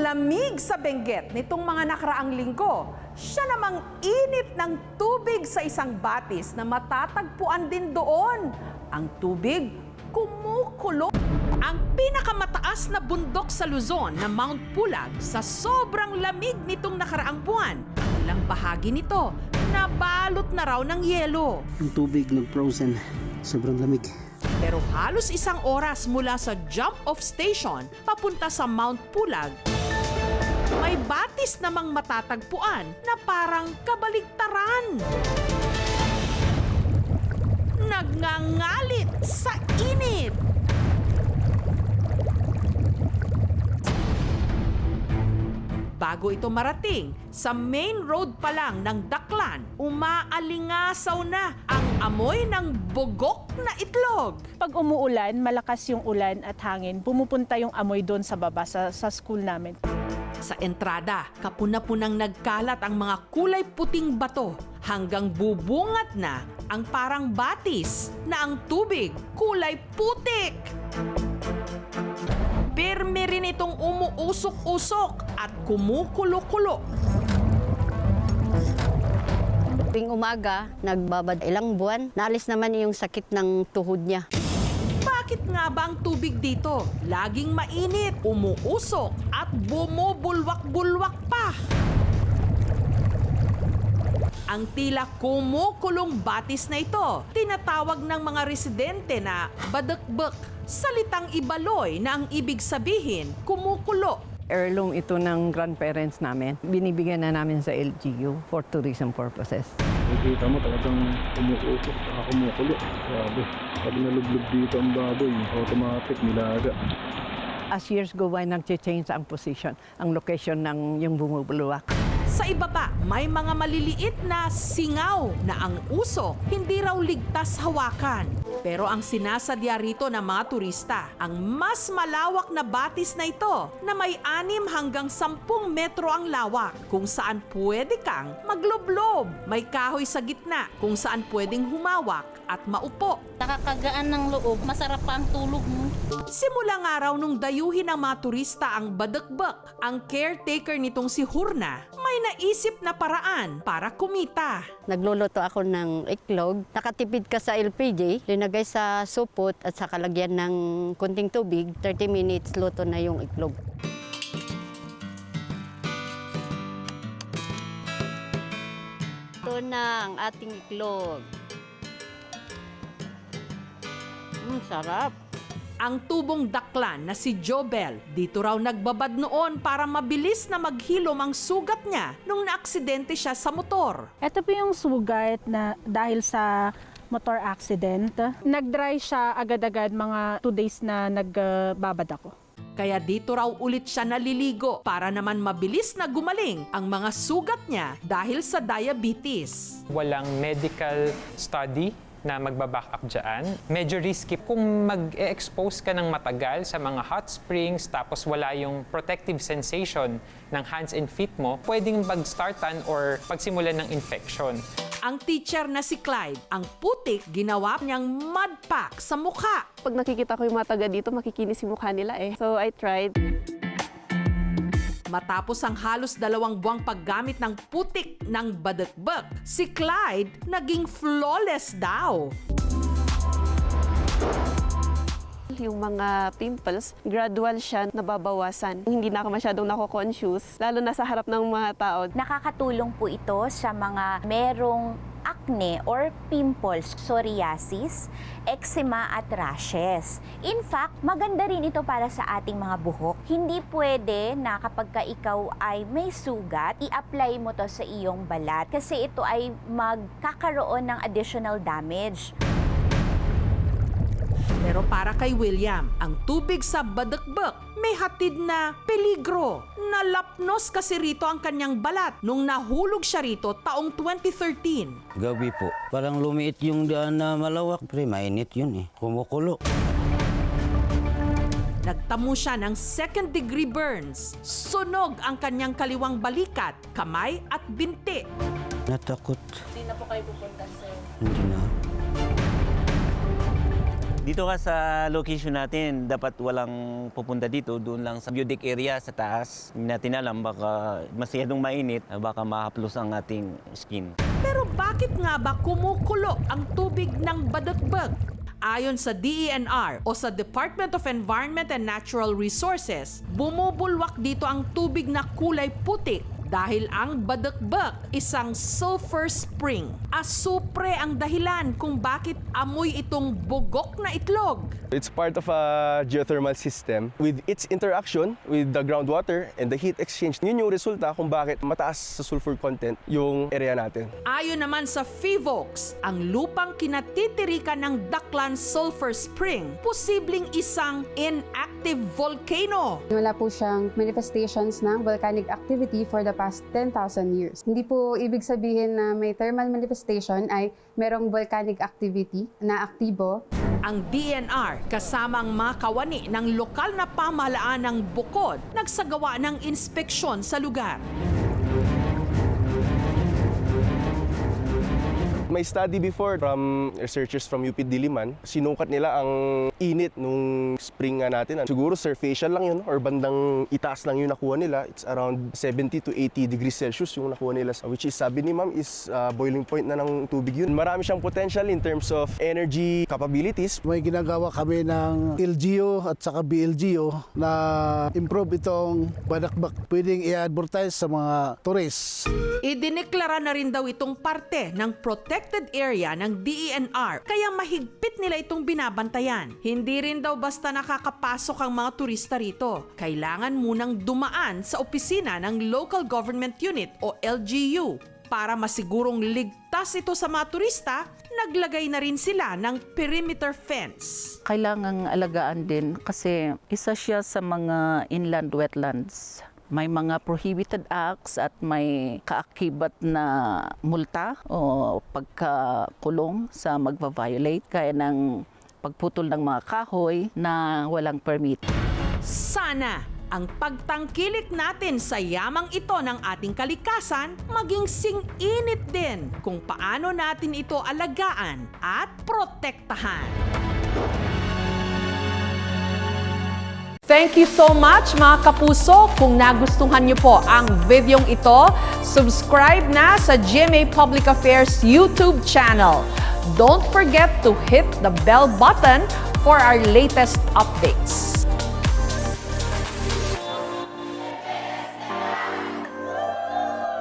lamig sa Benguet nitong mga nakaraang linggo, siya namang init ng tubig sa isang batis na matatagpuan din doon. Ang tubig, kumukulo. Ang pinakamataas na bundok sa Luzon na Mount Pulag sa sobrang lamig nitong nakaraang buwan. Ilang bahagi nito, nabalot na raw ng yelo. Yung tubig nag-frozen. Sobrang lamig. Pero halos isang oras mula sa jump-off station papunta sa Mount Pulag, may batis namang matatagpuan na parang kabaligtaran. Nagngangalit sa init. Bago ito marating, sa main road pa lang ng Daklan, umaalingasaw na ang amoy ng bugok na itlog. Pag umuulan, malakas yung ulan at hangin, pumupunta yung amoy doon sa baba, sa school namin. Sa entrada, kapuna-punang nagkalat ang mga kulay puting bato hanggang bubungat na ang parang batis na ang tubig kulay putik. Pirmi rin itong umuusok-usok at kumukulo-kulo. Tuwing umaga, nagbabad ilang buwan, naalis naman yung sakit ng tuhod niya. Bakit nga ba ang tubig dito? Laging mainit, umuusok at bumubulwak-bulwak pa. Ang tila kumukulong batis na ito, tinatawag ng mga residente na badakbak. Salitang Ibaloy na ang ibig sabihin, kumukulo. Heirloom ito ng grandparents namin. Binibigyan na namin sa LGU for tourism purposes. Nakikita mo talagang umuusok at kumukulo. Grabe. Pag nalublog dito ang baboy, automatic nilaga. As years go by, nag-change ang position, ang location ng yung bumubuluwak. Sa iba pa, may mga maliliit na singaw na ang usok hindi raw ligtas hawakan. Pero ang sinasadya rito ng mga turista, ang mas malawak na batis na ito na may 6 hanggang 10 metro ang lawak kung saan pwede kang magloblob. May kahoy sa gitna kung saan pwedeng humawak at maupo. Nakakagaan ng loob, masarap pa ang tulog mo. Simula nga raw nung dayuhin ng mga turista ang badakbak, ang caretaker nitong si Hurna may naisip na paraan para kumita. Nagluluto ako ng iklog, nakatipid ka sa LPG, linagay sa supot at sa kalagyan ng kunting tubig, 30 minutes luto na yung iklog. Ito na ang ating iklog. Sarap. Ang tubong Daklan na si Jobel, dito raw nagbabad noon para mabilis na maghilom ang sugat niya nung naaksidente siya sa motor. Ito po yung sugat na dahil sa motor accident. Nag-dry siya agad-agad, mga 2 days na nagbabad ako. Kaya dito raw ulit siya naliligo para naman mabilis na gumaling ang mga sugat niya dahil sa diabetes. Walang medical study na magbaback up dyan. Medyo risky kung mag-expose ka ng matagal sa mga hot springs tapos wala yung protective sensation ng hands and feet mo, pwedeng mag-startan or pagsimulan ng infection. Ang teacher na si Clyde, ang putik ginawa niyang mud pack sa mukha. Pag nakikita ko yung mga taga dito, makikinis yung mukha nila eh. So I tried. Matapos ang halos 2 buwang paggamit ng putik ng badakbak, si Clyde naging flawless daw. Yung mga pimples, gradual siya nababawasan. Hindi na ako masyadong nako-conscious, lalo na sa harap ng mga tao. Nakakatulong po ito sa mga merong acne or pimples, psoriasis, eczema at rashes. In fact, maganda rin ito para sa ating mga buhok. Hindi pwede na kapag ka ikaw ay may sugat, i-apply mo to sa iyong balat kasi ito ay magkakaroon ng additional damage. Pero para kay William, ang tubig sa badakbak may hatid na peligro. Nalapnos kasi rito ang kanyang balat nung nahulog siya rito taong 2013. Gabi po. Parang lumiit yung daan na malawak. Pre, mainit yun eh. Kumukulo. Nagtamo siya ng 2nd-degree burns. Sunog ang kanyang kaliwang balikat, kamay at binti. Natakot. Hindi na po kayo pupunta sa... Hindi na. Dito ka sa location natin, dapat walang pupunta dito, doon lang sa view deck area sa taas. Hindi natin alam, baka masyadong mainit, baka mahaplos ang ating skin. Pero bakit nga ba kumukulo ang tubig ng Badagbag? Ayon sa DENR o sa Department of Environment and Natural Resources, bumubulwak dito ang tubig na kulay putik dahil ang Badagbag isang sulfur spring. Asupre ang dahilan kung bakit amoy itong bugok na itlog. It's part of a geothermal system. With its interaction with the groundwater and the heat exchange, yun yung resulta kung bakit mataas sa sulfur content yung area natin. Ayon naman sa FIVOX, ang lupang kinatitirikan ng Daklan Sulfur Spring, posibleng isang inactive volcano. Wala po siyang manifestations ng volcanic activity for the past 10,000 years. Hindi po ibig sabihin na may thermal manifestation ay merong volcanic activity na aktibo. Ang DENR kasama ang mga kawani ng lokal na pamahalaan ng Bukod nagsagawa ng inspeksyon sa lugar. May study before from researchers from UP Diliman. Sinukat nila ang init nung spring nga natin. Siguro surfacial lang yun or bandang itaas lang yung nakuha nila. It's around 70 to 80 degrees Celsius yung nakuha nila. Which is, sabi ni ma'am, is boiling point na ng tubig yun. Marami siyang potential in terms of energy capabilities. May ginagawa kami ng LGU at saka BLGU na improve itong Badagbag. Pwedeng i-advertise sa mga tourists. Idineklara na rin daw itong parte ng protected area ng DENR kaya mahigpit nila itong binabantayan. Hindi rin daw basta nakakapasok ang mga turista rito. Kailangan munang dumaan sa opisina ng Local Government Unit o LGU. Para masigurong ligtas ito sa mga turista, naglagay na rin sila ng perimeter fence. Kailangang alagaan din kasi isa siya sa mga inland wetlands. May mga prohibited acts at may kaakibat na multa o pagkakulong sa magva-violate kaya ng pagputol ng mga kahoy na walang permit. Sana ang pagtangkilik natin sa yamang ito ng ating kalikasan maging sing-init din kung paano natin ito alagaan at protektahan. Thank you so much mga kapuso. Kung nagustuhan niyo po ang videong ito, subscribe na sa GMA Public Affairs YouTube channel. Don't forget to hit the bell button for our latest updates.